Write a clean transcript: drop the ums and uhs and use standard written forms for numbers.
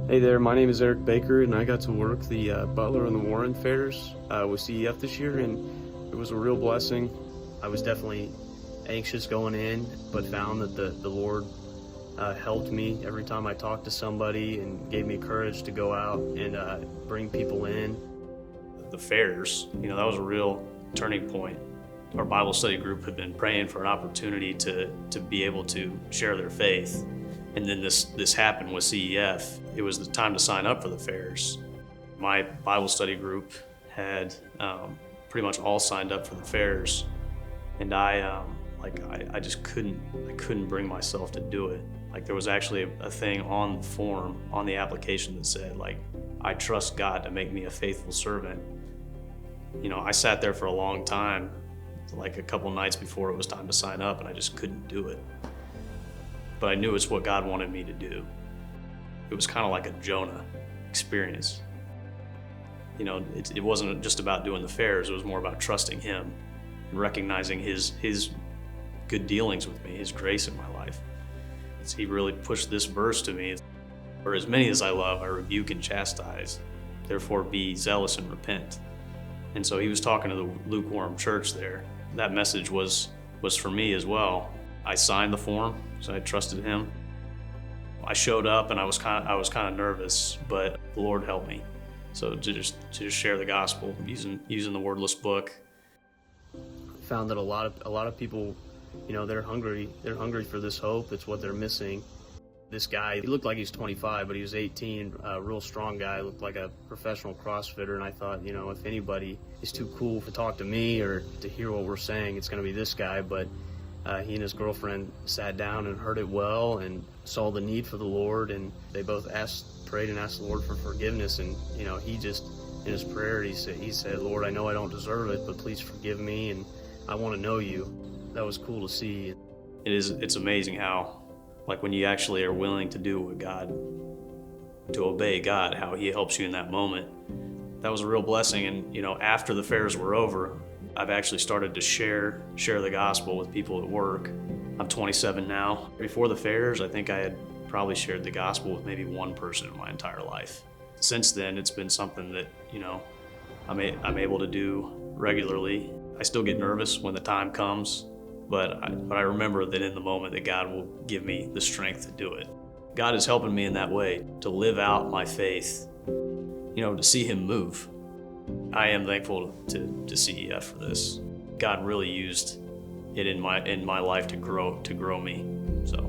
Hey there, my name is Eric Baker, and I got to work the Butler and the Warren fairs with CEF this year, and it was a real blessing. I was definitely anxious going in, but found that the Lord helped me every time I talked to somebody and gave me courage to go out and bring people in. The fairs, that was a real turning point. Our Bible study group had been praying for an opportunity to be able to share their faith. And then this happened with CEF. It was the time to sign up for the fairs. My Bible study group had pretty much all signed up for the fairs, and I just couldn't bring myself to do it. Like, there was actually a thing on the form, on the application, that said, I trust God to make me a faithful servant. I sat there for a long time, like a couple nights before it was time to sign up, and I just couldn't do it. But I knew it's what God wanted me to do. It was kind of like a Jonah experience. It wasn't just about doing the fairs, it was more about trusting Him and recognizing His good dealings with me, His grace in my life. He really pushed this verse to me: "For as many as I love, I rebuke and chastise. Therefore be zealous and repent." And so He was talking to the lukewarm church there. That message was for me as well. I signed the form, so I trusted Him. I showed up, and I was kind of nervous, but the Lord helped me. So to just share the gospel using the wordless book. Found that a lot of people, they're hungry for this hope. It's what they're missing. This guy, he looked like he's 25, but he was 18, a real strong guy, looked like a professional CrossFitter, and I thought, if anybody is too cool to talk to me or to hear what we're saying, it's going to be this guy. But he and his girlfriend sat down and heard it well and saw the need for the Lord, and they both prayed and asked the Lord for forgiveness. And he just, in his prayer, he said, "Lord, I know I don't deserve it, but please forgive me, and I want to know you." That was cool to see. It's amazing how, when you actually are willing to do to obey God, how He helps you in that moment. That was a real blessing. And after the fairs were over, I've actually started to share the gospel with people at work. I'm 27 now. Before the fairs, I think I had probably shared the gospel with maybe one person in my entire life. Since then, it's been something that, I'm able to do regularly. I still get nervous when the time comes, but I remember that in the moment that God will give me the strength to do it. God is helping me in that way, to live out my faith, to see Him move. I am thankful to CEF for this. God really used it in my life to grow me. So